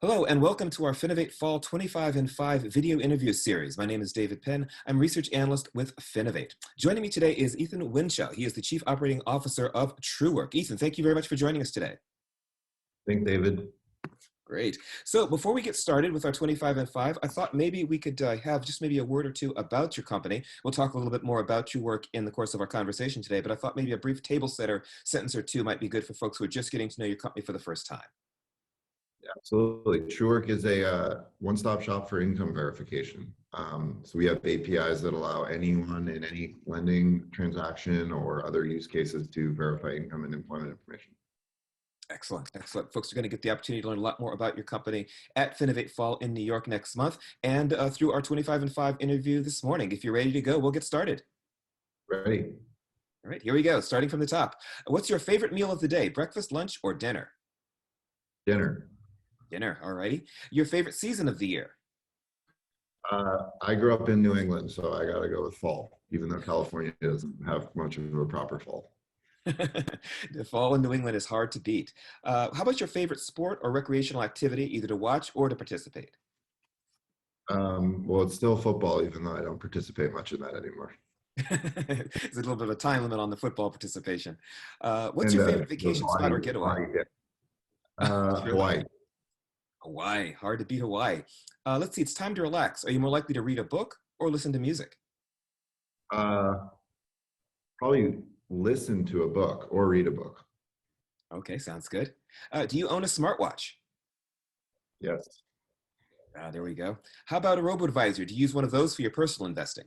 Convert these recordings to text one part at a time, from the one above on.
Hello and welcome to our FinovateFall 25 in 5 video interview series. My name is David Penn. I'm research analyst with Finovate. Joining me today is Ethan Winshaw. He is the Chief Operating Officer of Truework. Ethan, thank you very much for joining us today. Thanks, David. Great. So before we get started with our 25 in 5, I thought maybe we could have just maybe a word or two about your company. We'll talk a little bit more about your work in the course of our conversation today, but I thought maybe a brief table setter sentence or two might be good for folks who are just getting to know your company for the first time. Absolutely. Truework is a one-stop shop for income verification. So we have APIs that allow anyone in any lending transaction or other use cases to verify income and employment information. Excellent, excellent. Folks are going to get the opportunity to learn a lot more about your company at FinovateFall in New York next month and through our 25 in 5 interview this morning. If you're ready to go, we'll get started. Ready? All right, here we go, starting from the top. What's your favorite meal of the day, breakfast, lunch, or dinner? Dinner. Dinner, all righty. Your favorite season of the year? I grew up in New England, so I got to go with fall, even though California doesn't have much of a proper fall. The fall in New England is hard to beat. How about your favorite sport or recreational activity, either to watch or to participate? Well, it's still football, even though I don't participate much in that anymore. There's a little bit of a time limit on the football participation. What's your favorite vacation spot or getaway? Hawaii. Hawaii, hard to beat Hawaii. Let's see, it's time to relax. Are you more likely to read a book or listen to music? Probably listen to a book or read a book. Okay, sounds good. Do you own a smartwatch? Yes. There we go. How about a robo-advisor? Do you use one of those for your personal investing?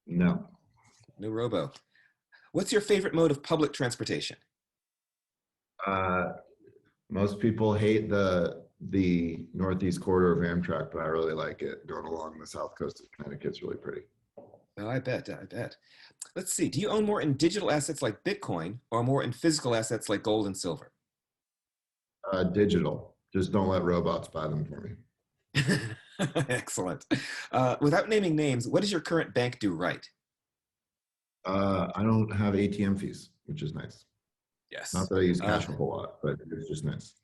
No. No robo. What's your favorite mode of public transportation? Most people hate the Northeast corridor of Amtrak, but I really like it. Going along the south coast of Connecticut's really pretty. Oh, I bet, I bet. Let's see, do you own more in digital assets like Bitcoin or more in physical assets like gold and silver? Digital. Just don't let robots buy them for me. Excellent. Without naming names, what does your current bank do right? I don't have ATM fees, which is nice. Yes. Not that I use cash a whole lot, but it's just nice.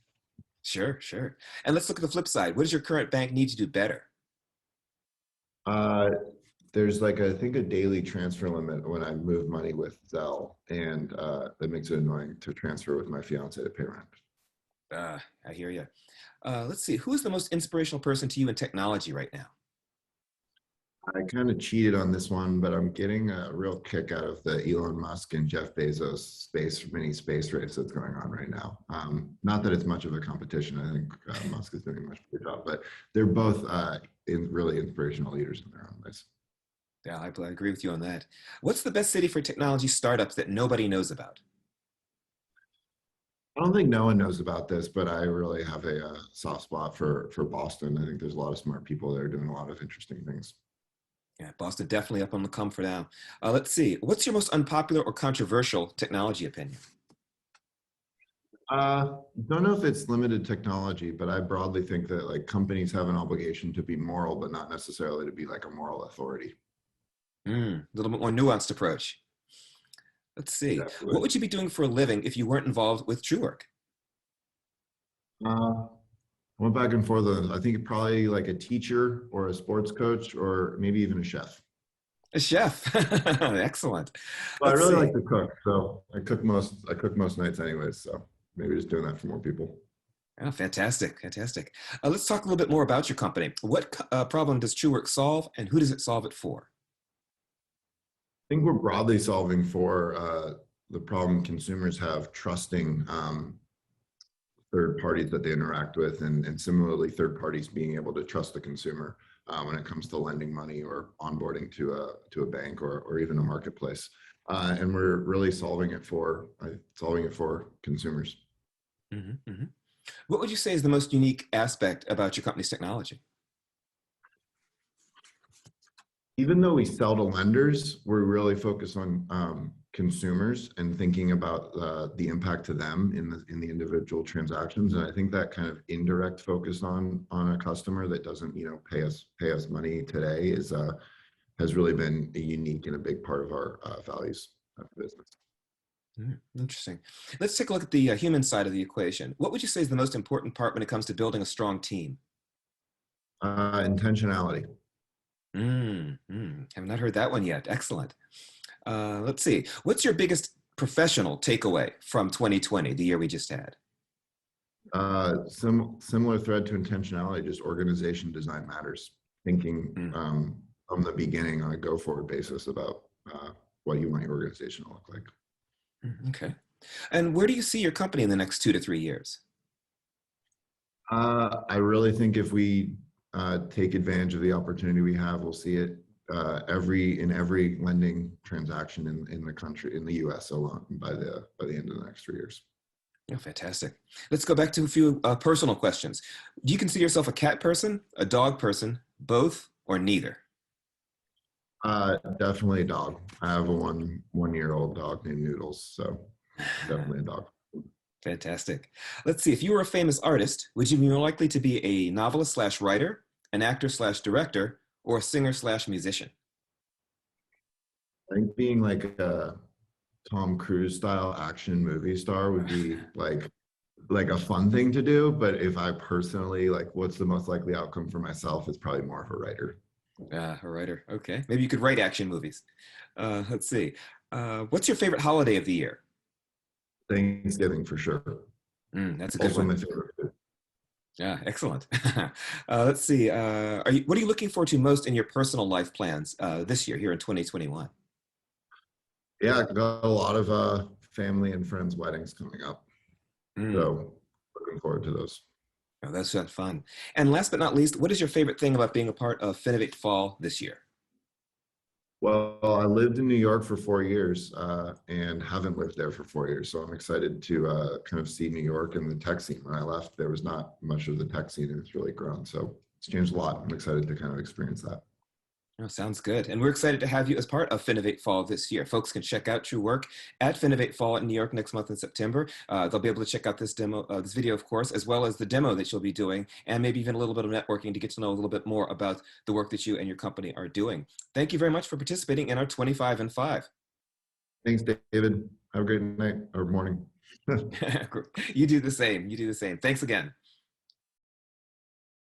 Sure, sure. And let's look at the flip side. What does your current bank need to do better? There's like, I think, a daily transfer limit when I move money with Zelle, and that makes it annoying to transfer with my fiance to pay rent. I hear you. Let's see, who is the most inspirational person to you in technology right now? I kind of cheated on this one, but I'm getting a real kick out of the Elon Musk and Jeff Bezos mini space race that's going on right now. Not that it's much of a competition. I think Musk is doing a much better job, but they're both really inspirational leaders in their own ways. Yeah, I agree with you on that. What's the best city for technology startups that nobody knows about? I don't think no one knows about this, but I really have a soft spot for Boston. I think there's a lot of smart people there doing a lot of interesting things. Yeah, Boston definitely up on the come for now. Let's see, what's your most unpopular or controversial technology opinion? Don't know if it's limited technology, but I broadly think that like companies have an obligation to be moral, but not necessarily to be like a moral authority. A little bit more nuanced approach. Let's see, Exactly. what would you be doing for a living if you weren't involved with Truework? Went back and forth. I think probably like a teacher or a sports coach or maybe even a chef. A chef. Excellent. Well, I Let's really see. like to cook, so I cook most nights anyways. So maybe just doing that for more people. Oh, fantastic, fantastic. Let's talk a little bit more about your company. What problem does Truework solve, and who does it solve it for? I think we're broadly solving for the problem consumers have trusting third parties that they interact with, and similarly third parties being able to trust the consumer when it comes to lending money or onboarding to a bank or even a marketplace. And we're really solving it for consumers. Mm-hmm, mm-hmm. What would you say is the most unique aspect about your company's technology? Even though we sell to lenders, we're really focused on consumers and thinking about the impact to them in the individual transactions. And I think that kind of indirect focus on a customer that doesn't pay us money today has really been a unique and a big part of our values of business. Interesting. Let's take a look at the human side of the equation. What would you say is the most important part when it comes to building a strong team? Intentionality. Have not heard that one yet. Excellent. Let's see. What's your biggest professional takeaway from 2020, the year we just had? Similar thread to intentionality, just organization design matters. Thinking Mm, from the beginning on a go forward basis about what you want your organization to look like. okay. And where do you see your company in the next 2 to 3 years? I really think if we take advantage of the opportunity we have, we'll see it in every lending transaction in the country, in the U.S. alone, by the end of the next 3 years. Oh, fantastic. Let's go back to a few personal questions. Do you consider yourself a cat person, a dog person, both, or neither? Definitely a dog. I have a one-year-old dog named Noodles, so definitely a dog. Fantastic. Let's see. If you were a famous artist, would you be more likely to be a novelist slash writer, an actor slash director, or a singer slash musician? I think being like a Tom Cruise style action movie star would be like a fun thing to do. But if I personally like, what's the most likely outcome for myself? It's probably more of a writer. A writer. Okay. Maybe you could write action movies. Let's see. What's your favorite holiday of the year? Thanksgiving for sure. That's a good Also one. my favorite food. Yeah, excellent. Let's see. What are you looking forward to most in your personal life plans this year, here in 2021? Yeah, I've got a lot of family and friends weddings coming up. Mm, So looking forward to those. oh, that's fun. And last but not least, what is your favorite thing about being a part of Finovate Fall this year? Well, I lived in New York for 4 years and haven't lived there for 4 years. So I'm excited to kind of see New York and the tech scene. When I left, there was not much of the tech scene and it's really grown. So it's changed a lot. I'm excited to kind of experience that. Oh, sounds good. And we're excited to have you as part of Finovate Fall this year. Folks can check out Truework at Finovate Fall in New York next month in September. They'll be able to check out this demo, this video, of course, as well as the demo that you'll be doing, and maybe even a little bit of networking to get to know a little bit more about the work that you and your company are doing. Thank you very much for participating in our 25 and 5. Thanks, David. Have a great night or morning. You do the same. You do the same. Thanks again.